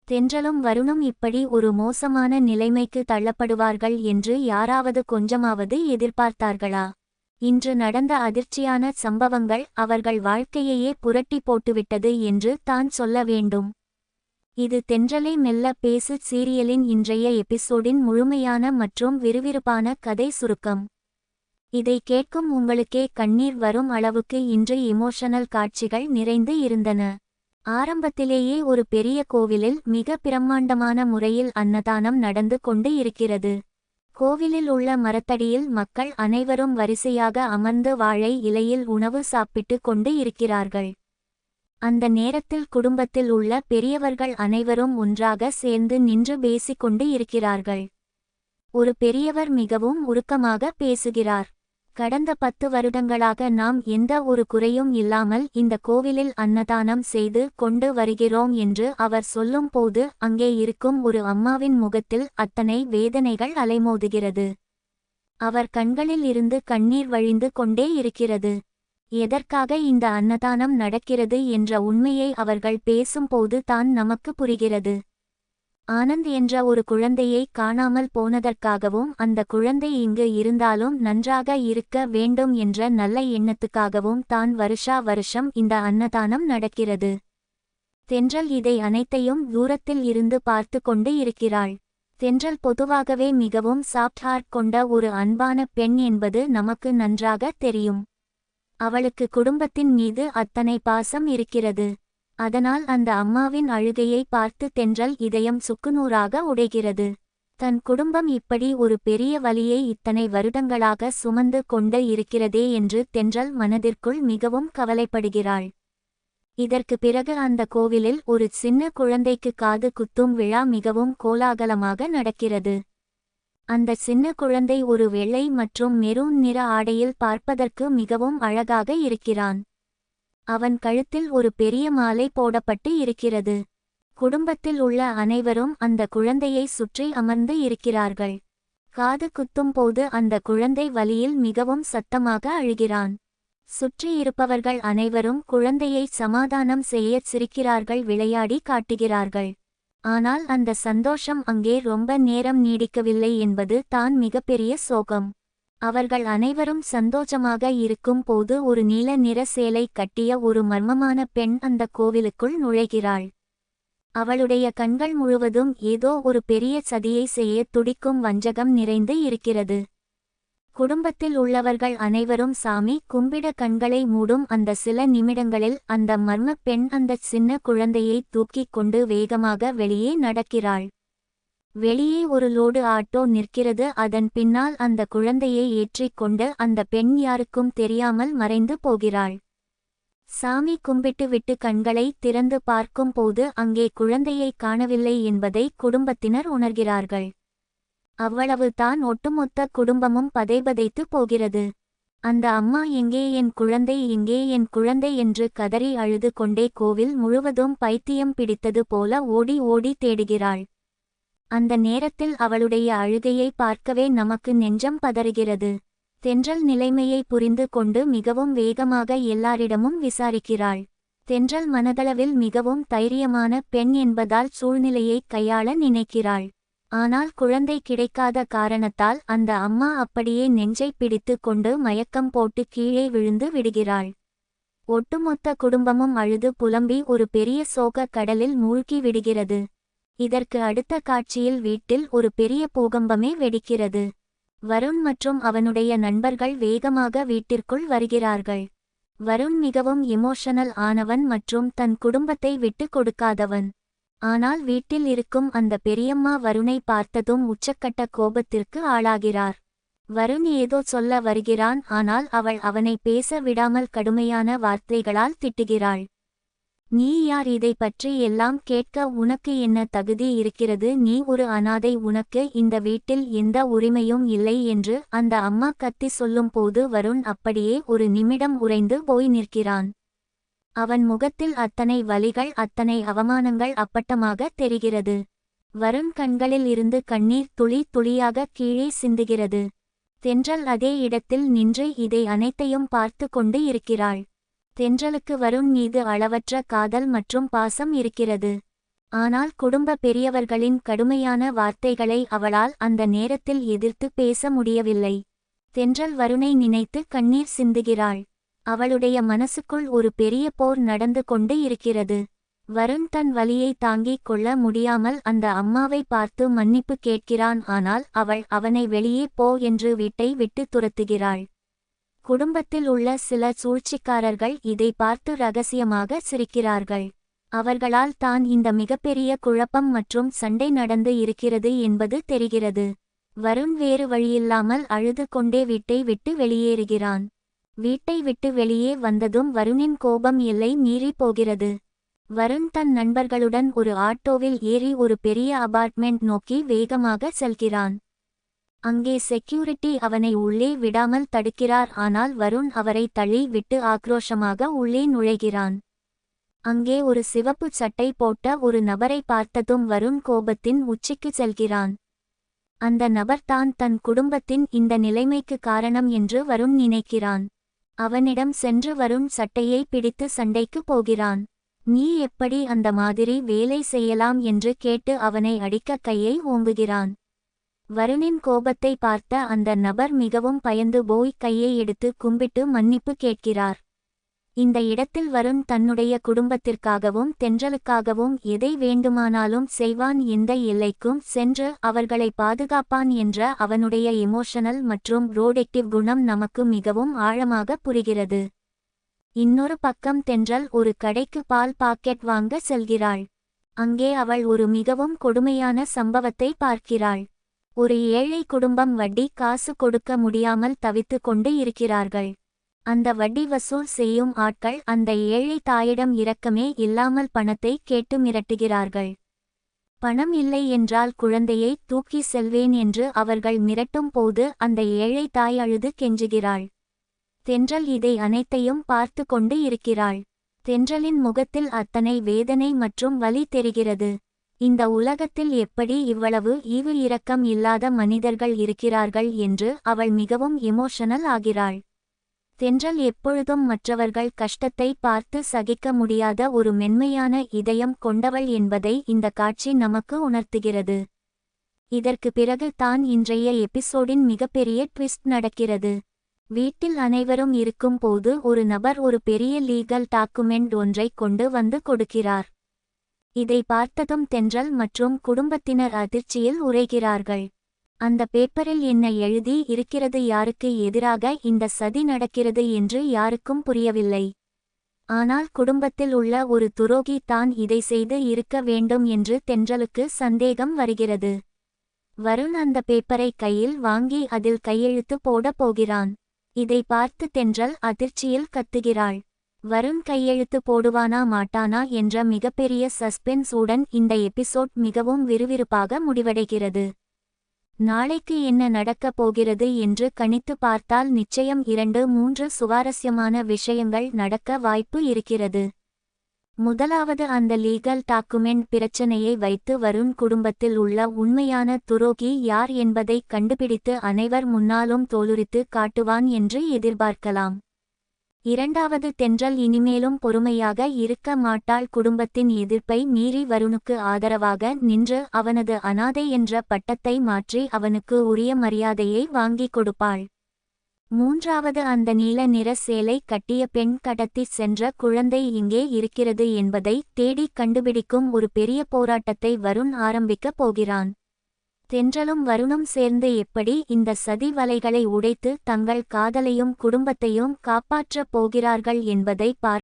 தென்றலும் வருணும் இப்படி ஒரு மோசமான நிலைமைக்கு தள்ளப்படுவார்கள் என்று யாராவது கொஞ்சமாவது எதிர்பார்த்தார்களா? இன்று நடந்த அதிர்ச்சியான சம்பவங்கள் அவர்கள் வாழ்க்கையையே புரட்டி போட்டுவிட்டது என்று தான் சொல்ல வேண்டும். இது தென்றலை மெல்ல பேசு சீரியலின் இன்றைய எபிசோடின் முழுமையான மற்றும் விறுவிறுப்பான கதை சுருக்கம். இதை கேட்கும் உங்களுக்கே கண்ணீர் வரும் அளவுக்கு இன்று எமோஷனல் காட்சிகள் நிறைந்து இருந்தன. ஆரம்பத்திலேயே ஒரு பெரிய கோவிலில் மிக பிரம்மாண்டமான முறையில் அன்னதானம் நடந்து கொண்டு இருக்கிறது. கோவிலில் உள்ள மரத்தடியில் மக்கள் அனைவரும் வரிசையாக அமர்ந்து வாழை இலையில் உணவு சாப்பிட்டு கொண்டு இருக்கிறார்கள். அந்த நேரத்தில் குடும்பத்தில் உள்ள பெரியவர்கள் அனைவரும் ஒன்றாக சேர்ந்து நின்று பேசிக்கொண்டு இருக்கிறார்கள். ஒரு பெரியவர் மிகவும் உருக்கமாக பேசுகிறார். கடந்த 10 வருடங்களாக நாம் எந்த ஒரு குறையும் இல்லாமல் இந்த கோவிலில் அன்னதானம் செய்து கொண்டு வருகிறோம் என்று அவர் சொல்லும் போது அங்கே இருக்கும் ஒரு அம்மாவின் முகத்தில் அத்தனை வேதனைகள் அலைமோதுகிறது. அவர் கண்களில் இருந்து கண்ணீர் வழிந்து கொண்டே இருக்கிறது. எதற்காக இந்த அன்னதானம் நடக்கிறது என்ற உண்மையை அவர்கள் பேசும்போது தான் நமக்கு புரிகிறது. ஆனந்த் என்ற ஒரு குழந்தையை காணாமல் போனதற்காகவும் அந்த குழந்தை இங்கு இருந்தாலும் நன்றாக இருக்க வேண்டும் என்ற நல்ல எண்ணத்துக்காகவும் தான் வருஷம் இந்த அன்னதானம் நடக்கிறது. தென்றல் இதை அனைத்தையும் தூரத்தில் இருந்து பார்த்து கொண்டு இருக்கிறாள். தென்றல் பொதுவாகவே மிகவும் சாஃப்ட் ஹார்ட் கொண்ட ஒரு அன்பான பெண் என்பது நமக்கு நன்றாக தெரியும். அவளுக்கு குடும்பத்தின் மீது அத்தனை பாசம் இருக்கிறது. அதனால் அந்த அம்மாவின் அழுகையை பார்த்து தென்றல் இதயம் சுக்குநூறாக உடைகிறது. தன் குடும்பம் இப்படி ஒரு பெரிய வலியை இத்தனை வருடங்களாக சுமந்து கொண்டு இருக்கிறதே என்று தென்றல் மனதிற்குள் மிகவும் கவலைப்படுகிறாள். இதற்கு பிறகு அந்த கோவிலில் ஒரு சின்ன குழந்தைக்கு காது குத்தும் விழா மிகவும் கோலாகலமாக நடக்கிறது. அந்த சின்ன குழந்தை ஒரு வெள்ளை மற்றும் மெரூன் நிற ஆடையில் பார்ப்பதற்கு மிகவும் அழகாக இருக்கிறான். அவன் கழுத்தில் ஒரு பெரிய மாலை போடப்பட்டு இருக்கிறது. குடும்பத்தில் உள்ள அனைவரும் அந்த குழந்தையை சுற்றி அமர்ந்து இருக்கிறார்கள். காது குத்தும் போது அந்த குழந்தை வலியில் மிகவும் சத்தமாக அழுகிறான். சுற்றி இருப்பவர்கள் அனைவரும் குழந்தையை சமாதானம் செய்ய சிரிக்கிறார்கள், விளையாடி காட்டுகிறார்கள். ஆனால் அந்த சந்தோஷம் அங்கே ரொம்ப நேரம் நீடிக்கவில்லை என்பது தான் மிகப்பெரிய சோகம். அவர்கள் அனைவரும் சந்தோஷமாக இருக்கும் போது ஒரு நீல நிற சேலை கட்டிய ஒரு மர்மமான பெண் அந்த கோவிலுக்குள் நுழைகிறாள். அவளுடைய கண்கள் முழுவதும் ஏதோ ஒரு பெரிய சதியை செய்ய துடிக்கும் வஞ்சகம் நிறைந்து இருக்கிறது. குடும்பத்தில் உள்ளவர்கள் அனைவரும் சாமி கும்பிட கண்களை மூடும் அந்த சில நிமிடங்களில் அந்த மர்ம பெண் அந்த சின்ன குழந்தையை தூக்கிக் கொண்டு வேகமாக வெளியே நடக்கிறாள். வெளியே ஒரு லோடு ஆட்டோ நிற்கிறது. அதன் பின்னால் அந்த குழந்தையை ஏற்றிக்கொண்டு அந்த பெண் யாருக்கும் தெரியாமல் மறைந்து போகிறாள். சாமி கும்பிட்டு விட்டு கண்களை திறந்து பார்க்கும் போது அங்கே குழந்தையை காணவில்லை என்பதை குடும்பத்தினர் உணர்கிறார்கள். அவ்வளவு தான் ஒட்டுமொத்த குடும்பமும் பதைபதைத்து போகிறது. அந்த அம்மா எங்கே என் குழந்தை, எங்கே என் குழந்தை என்று கதறி அழுது கொண்டே கோவில் முழுவதும் பைத்தியம் பிடித்தது போல ஓடி ஓடி தேடுகிறாள். அந்த நேரத்தில் அவளுடைய அழுகையை பார்க்கவே நமக்கு நெஞ்சம் பதறுகிறது. தென்றல் நிலைமையை புரிந்து கொண்டு மிகவும் வேகமாக எல்லாரிடமும் விசாரிக்கிறாள். தென்றல் மனதளவில் மிகவும் தைரியமான பெண் என்பதால் சூழ்நிலையை கையாள நினைக்கிறாள். ஆனால் குழந்தை கிடைக்காத காரணத்தால் அந்த அம்மா அப்படியே நெஞ்சை பிடித்து கொண்டு மயக்கம் போட்டு கீழே விழுந்து விடுகிறாள். ஒட்டுமொத்த குடும்பமும் அழுது புலம்பி ஒரு பெரிய சோக கடலில் மூழ்கி விடுகிறது. இதற்கு அடுத்த காட்சியில் வீட்டில் ஒரு பெரிய பூகம்பமே வெடிக்கிறது. வருண் மற்றும் அவனுடைய நண்பர்கள் வேகமாக வீட்டிற்குள் வருகிறார்கள். வருண் மிகவும் எமோஷனல் ஆனவன் மற்றும் தன் குடும்பத்தை விட்டு கொடுக்காதவன். ஆனால் வீட்டில் இருக்கும் அந்த பெரியம்மா வருணை பார்த்ததும் உச்சக்கட்ட கோபத்திற்கு ஆளாகிறார். வருண் ஏதோ சொல்ல வருகிறான், ஆனால் அவள் அவனை பேச விடாமல் கடுமையான வார்த்தைகளால் திட்டுகிறாள். நீ யார்? இதை பற்றி எல்லாம் கேட்க உனக்கு என்ன தகுதி இருக்கிறது? நீ ஒரு அனாதை, உனக்கு இந்த வீட்டில் எந்த உரிமையும் இல்லை என்று அந்த அம்மா கத்தி சொல்லும் போது வருண் அப்படியே ஒரு நிமிடம் உறைந்து போய் நிற்கிறான். அவன் முகத்தில் அத்தனை வலிகள், அத்தனை அவமானங்கள் அப்பட்டமாக தெரிகிறது. வருண் கண்களில் இருந்து கண்ணீர் துளி துளியாக கீழே சிந்துகிறது. தென்றல் அதே இடத்தில் நின்று இதை அனைத்தையும் பார்த்து கொண்டு இருக்கிறாள். தென்றலுக்கு வருண் மீது அளவற்ற காதல் மற்றும் பாசம் இருக்கிறது. ஆனால் குடும்ப பெரியவர்களின் கடுமையான வார்த்தைகளை அவளால் அந்த நேரத்தில் எதிர்த்து பேச முடியவில்லை. தென்றல் வருணை நினைத்து கண்ணீர் சிந்துகிறாள். அவளுடைய மனசுக்குள் ஒரு பெரிய போர் நடந்து கொண்டு இருக்கிறது. வருண் தன் வலியை தாங்கிக் கொள்ள முடியாமல் அந்த அம்மாவை பார்த்து மன்னிப்பு கேட்கிறான். ஆனால் அவள் அவனை வெளியே போ என்று வீட்டை விட்டு துரத்துகிறாள். குடும்பத்தில் உள்ள சில சூழ்ச்சிக்காரர்கள் இதை பார்த்து ரகசியமாக சிரிக்கிறார்கள். அவர்களால் தான் இந்த மிகப்பெரிய குழப்பம் மற்றும் சண்டை நடந்து இருக்கிறது என்பது தெரிகிறது. வருண் வேறு வழியில்லாமல் அழுது கொண்டே வீட்டை விட்டு வெளியேறுகிறான். வீட்டை விட்டு வெளியே வந்ததும் வருணின் கோபம் எல்லை மீறி போகிறது. வருண் தன் நண்பர்களுடன் ஒரு ஆட்டோவில் ஏறி ஒரு பெரிய அபார்ட்மெண்ட் நோக்கி வேகமாக செல்கிறான். அங்கே செக்யூரிட்டி அவனை உள்ளே விடாமல் தடுக்கிறார். ஆனால் வருண் அவரை தள்ளி விட்டு ஆக்ரோஷமாக உள்ளே நுழைகிறான். அங்கே ஒரு சிவப்பு சட்டை போட்ட ஒரு நபரை பார்த்ததும் வருண் கோபத்தின் உச்சிக்கு செல்கிறான். அந்த நபர்தான் தன் குடும்பத்தின் இந்த நிலைமைக்கு காரணம் என்று வருண் நினைக்கிறான். அவனிடம் சென்று வருண் சட்டையை பிடித்து சண்டைக்கு போகிறான். நீ எப்படி அந்த மாதிரி வேலை செய்யலாம் என்று கேட்டு அவனை அடிக்க கையை ஓங்குகிறான். வருணின் கோபத்தை பார்த்த அந்த நபர் மிகவும் பயந்து போய் கையை எடுத்து கும்பிட்டு மன்னிப்பு கேட்கிறார். இந்த இடத்தில் வருண் தன்னுடைய குடும்பத்திற்காகவும் தென்றலுக்காகவும் எதை வேண்டுமானாலும் செய்வான், எந்த எல்லைக்கும் சென்று அவர்களை பாதுகாப்பான் என்ற அவனுடைய எமோஷனல் மற்றும் ப்ரோடக்டிவ் குணம் நமக்கு மிகவும் ஆழமாக புரிகிறது. இன்னொரு பக்கம் தென்றல் ஒரு கடைக்கு பால் பாக்கெட் வாங்க செல்கிறாள். அங்கே அவள் ஒரு மிகவும் கொடுமையான சம்பவத்தை பார்க்கிறாள். ஒரு ஏழை குடும்பம் வட்டி காசு கொடுக்க முடியாமல் தவித்து கொண்டு இருக்கிறார்கள். அந்த வட்டி வசூல் செய்யும் ஆட்கள் அந்த ஏழை தாயிடம் இரக்கமே இல்லாமல் பணத்தை கேட்டு மிரட்டுகிறார்கள். பணம் இல்லை என்றால் குழந்தையை தூக்கி செல்வேன் என்று அவர்கள் மிரட்டும் போது அந்த ஏழை தாய் அழுது கெஞ்சுகிறாள். தென்றல் இதை அனைத்தையும் பார்த்து கொண்டு இருக்கிறாள். தென்றலின் முகத்தில் அத்தனை வேதனை மற்றும் வலி தெரிகிறது. இந்த உலகத்தில் எப்படி இவ்வளவு ஈவு இரக்கம் இல்லாத மனிதர்கள் இருக்கிறார்கள் என்று அவள் மிகவும் எமோஷனல் ஆகிறாள். தென்றல் எப்பொழுதும் மற்றவர்கள் கஷ்டத்தை பார்த்து சகிக்க முடியாத ஒரு மென்மையான இதயம் கொண்டவள் என்பதை இந்த காட்சி நமக்கு உணர்த்துகிறது. இதற்கு பிறகு தான் இன்றைய எபிசோடின் மிகப்பெரிய ட்விஸ்ட் நடக்கிறது. வீட்டில் அனைவரும் இருக்கும் போது ஒரு நபர் ஒரு பெரிய லீகல் டாக்குமெண்ட் ஒன்றை கொண்டு வந்து கொடுக்கிறார். இதை பார்த்ததும் தென்றல் மற்றும் குடும்பத்தினர் அதிர்ச்சியில் உறைகிறார்கள். அந்த பேப்பரில் என்ன எழுதி இருக்கிறது, யாருக்கு எதிராக இந்த சதி நடக்கிறது என்று யாருக்கும் புரியவில்லை. ஆனால் குடும்பத்தில் உள்ள ஒரு துரோகி தான் இதை செய்து இருக்க வேண்டும் என்று தென்றலுக்கு சந்தேகம் வருகிறது. வருண் அந்த பேப்பரை கையில் வாங்கி அதில் கையெழுத்து போட போகிறான். இதை பார்த்து தென்றல் அதிர்ச்சியில் கத்துகிறாள். வருண் கையெழுத்து போடுவானா மாட்டானா என்ற மிகப்பெரிய சஸ்பென்ஸ் உடன் இந்த எபிசோட் மிகவும் விறுவிறுப்பாக முடிவடைகிறது. நாளைக்கு என்ன நடக்கப் போகிறது என்று கணித்து பார்த்தால் நிச்சயம் 2-3 சுவாரஸ்யமான விஷயங்கள் நடக்க வாய்ப்பு இருக்கிறது. முதலாவது, அந்த லீகல் டாக்குமெண்ட் பிரச்சனையை வைத்து வருண் குடும்பத்தில் உள்ள உண்மையான துரோகி யார் என்பதை கண்டுபிடித்து அனைவர் முன்னாலும் தோலுரித்து காட்டுவான் என்று எதிர்பார்க்கலாம். இரண்டாவது, தென்றல் இனிமேலும் பொறுமையாக இருக்க மாட்டாள். குடும்பத்தின் எதிர்ப்பை மீறி வருணுக்கு ஆதரவாக நின்று அவனது அனாதை என்ற பட்டத்தை மாற்றி அவனுக்கு உரிய மரியாதையை வாங்கிக் கொடுப்பாள். மூன்றாவது, அந்த நீல நிற சேலை கட்டிய பெண் கடத்தி சென்ற குழந்தை இங்கே இருக்கிறது என்பதை தேடி கண்டுபிடிக்கும் ஒரு பெரிய போராட்டத்தை வருண் ஆரம்பிக்கப் போகிறான். தென்றலும் வருணும் சேர்ந்து எப்படி இந்த சதி வலைகளை உடைத்து தங்கள் காதலையும் குடும்பத்தையும் காப்பாற்றப் போகிறார்கள் என்பதை